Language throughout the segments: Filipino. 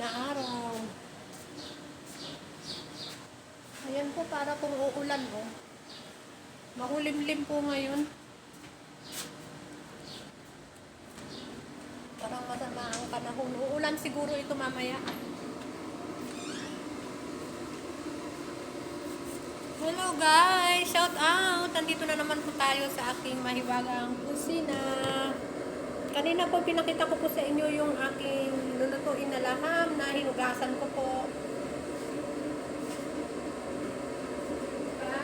na araw. Ayan po, para kung uulan oh. Makulimlim po ngayon. Parang masama ang panahon. Uulan siguro ito mamaya. Hello guys! Shout out! Nandito na naman po tayo sa aking mahiwagang kusina. Kanina po pinakita ko po sa inyo yung aking lulutuin na laham na hinugasan ko po. Diba?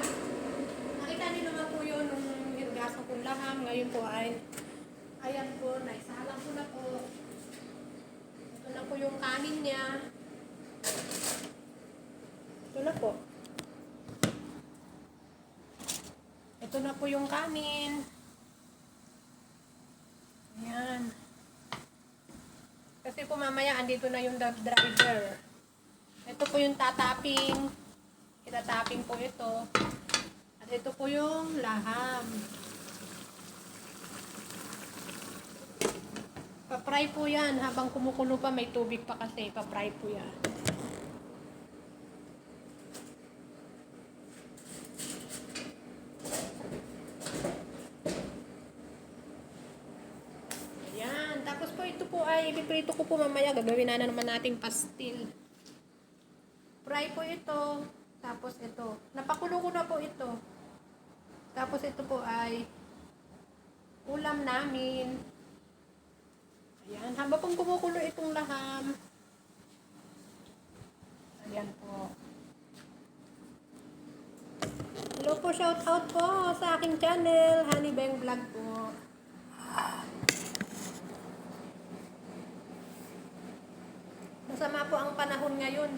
Nakita niyo naman po yun nung hinugasan kong laham. Ngayon po ay ayan po, naisalang ko na po. Ito na po yung kanin niya. Ito na po. Ito na po yung kanin. Ayan. Kasi po mamaya andito na yung driver. Ito po yung tataping. Itataping po ito. At ito po yung laham. Pa-fry po yan. Habang kumukulo pa, may tubig pa kasi. Pa-fry po yan. Ayan. Tapos po ito po ay ipiprito ko po mamaya. Gagawin na naman nating pastil. Fry po ito. Tapos ito. Napakulo ko na po ito. Tapos ito po ay ulam namin. Ayan, habang pong kumukulo itong laham. Ayan po. Hello po, shout out po sa aking channel, Honey Beng Vlog po. Masama po ang panahon ngayon.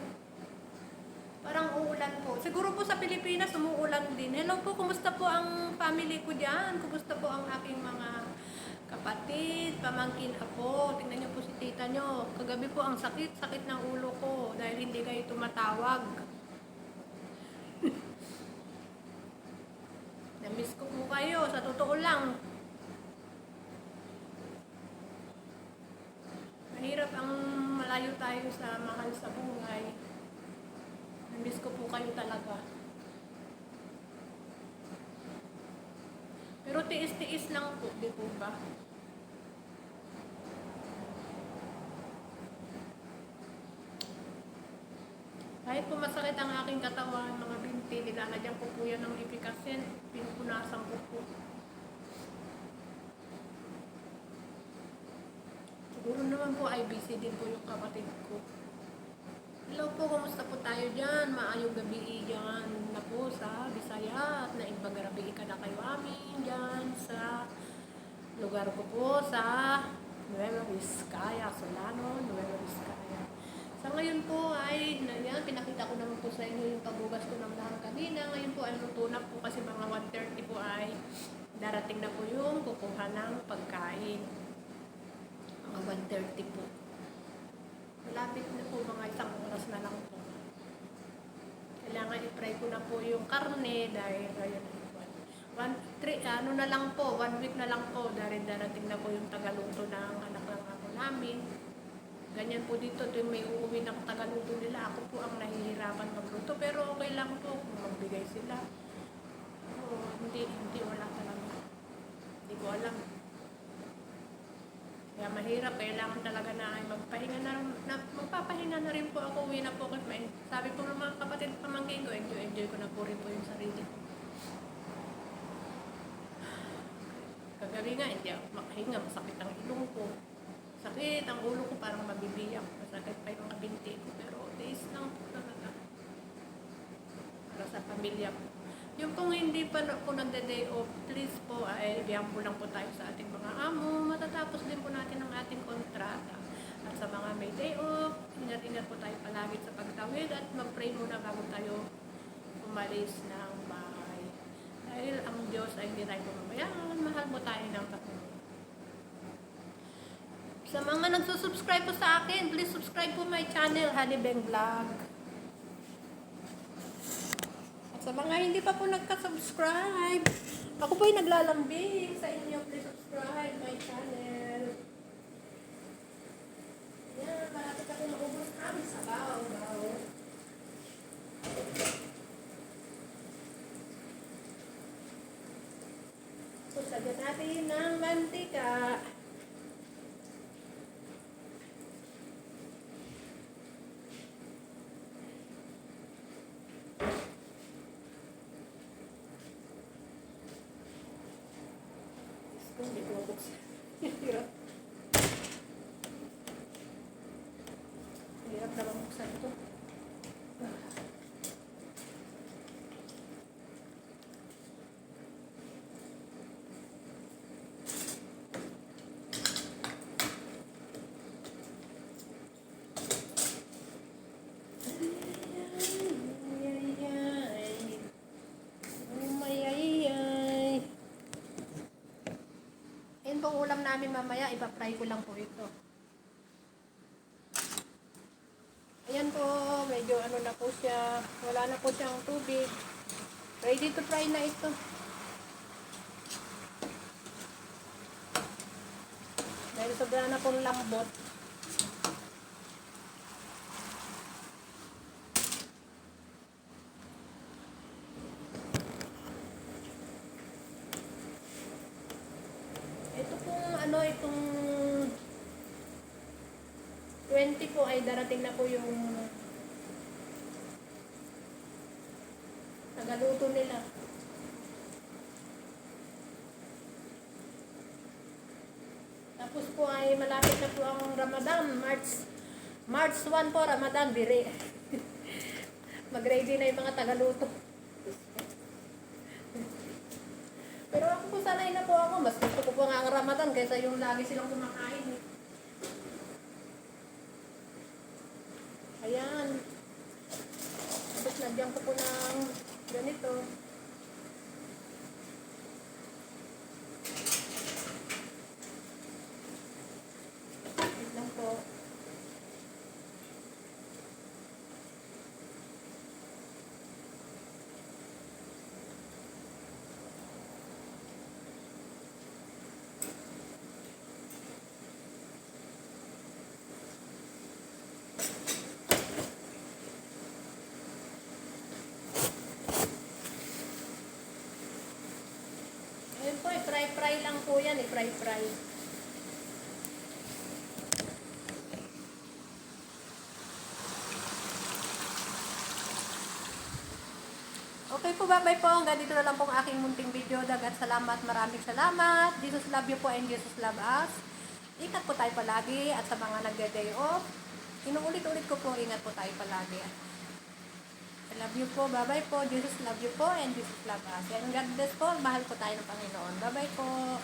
Parang uulan po. Siguro po sa Pilipinas, umuulan din. Hello po, kumusta po ang family ko dyan? Kumusta po ang aking mga kapatid, pamangkin ako? Tingnan niyo po si tita niyo. Kagabi po ang sakit ng ulo ko dahil hindi kayo tumatawag. Namiss ko po kayo, sa totoo lang. Mahirap ang malayo tayo sa mahal sa buhay. Namiss ko po kayo talaga. Pero tiis-tiis lang po, di po ba? Kahit po masakit ang aking katawan, mga binti, nilalagyan ko po yan ng ipikasin, pinupunasan ko po. Siguro naman po ay busy din po yung kapatid ko. Hello po, kumusta po tayo dyan? Maayong gabi dyan na po sa Bisaya at naibang gabi ka na kayo amin dyan sa lugar ko po sa Nueva Vizcaya, Solano, Nueva Vizcaya. Sa ngayon po ay, yan, pinakita ko naman po sa inyo yung pagbugas ko ng laham kanina. Ngayon po ay luto na po kasi mga 1:30 po ay darating na po yung kukuha ng pagkain. Mga 1:30 po. Malapit na po, mga isang oras na lang po. Kailangan i-fry ko na po yung karne dahil ayun, ano na lang po, 1 week na lang po dahil darating na po yung tagaluto ng anak ng ako namin. Ganyan po dito, yung may uuwi ng tagaluto nila. Ako po ang nahihirapan magluto, pero okay lang po kung magbigay sila. Hindi wala talaga. Hindi ko alam. Kaya mahirap, kailangan talaga na ay magpahinga magpapahinga na rin po ako, uwi na po kasi sabi po ng mga kapatid pamangkin ko, enjoy ko na po rin po yung sarili ko. Kagabi nga, hindi ako makahinga, masakit ang ilong ko. Sakit ang ulo ko, parang mabibiyak. Masakit pa yung mga binti ko, pero days lang po talaga. Para sa pamilya ko. Yung kung hindi pa po nagda-day off, please po, ay biyampo lang po tayo sa ating mga amo. Matatapos din po natin ang ating kontrata. At sa mga may day off, ingat-ingat po tayo palagi sa pagtawid at mag-pray muna bago tayo umalis ng bahay. Dahil ang Diyos ay hindi tayo pumabayaan, mahal mo tayo ng Panginoon. Sa mga nagsusubscribe po sa akin, please subscribe po my channel, Honey Beng Vlog. Sa mga hindi pa po nagka-subscribe, ako po ay naglalambing sa inyo. Please subscribe my channel. Yan, malapit ako maubos ang Sagyan natin ng mantika. Hindi ko mabuksan. Hirap. Hirap na mabuksan ito. Yan pong ulam namin mamaya, ipa-fry ko lang po ito. Ayan po, medyo ano na po siya, wala na po siyang tubig. Ready to fry na ito. Dahil sobra na pong lambot. Ito pong ano, itong 20 po ay darating na po yung nagaluto nila. Tapos po ay malapit na po ang Ramadan, March 1 po, Ramadan, biri. Mag-ready na yung mga tagaluto. Pero ako po sanay na po ako, mas gusto ko po nga ang Ramadan kaysa yung lagi silang kumakain. Ayan. Tapos nagyan ko po ng ganito. Wait lang po. Ayan po, fry-fry lang po yan, fry-fry. Okay po, bye-bye po. Hanggang dito na lang po ang aking munting video. Dagat salamat, maraming salamat. Jesus love you po and Jesus love us. Ingat po tayo palagi at sa mga nagde-day off, inuulit-ulit ko po, ingat po tayo palagi. I love you po, bye-bye po. Jesus love you po and Jesus love us. And God bless po, mahal po tayo ng Panginoon. Bye-bye po.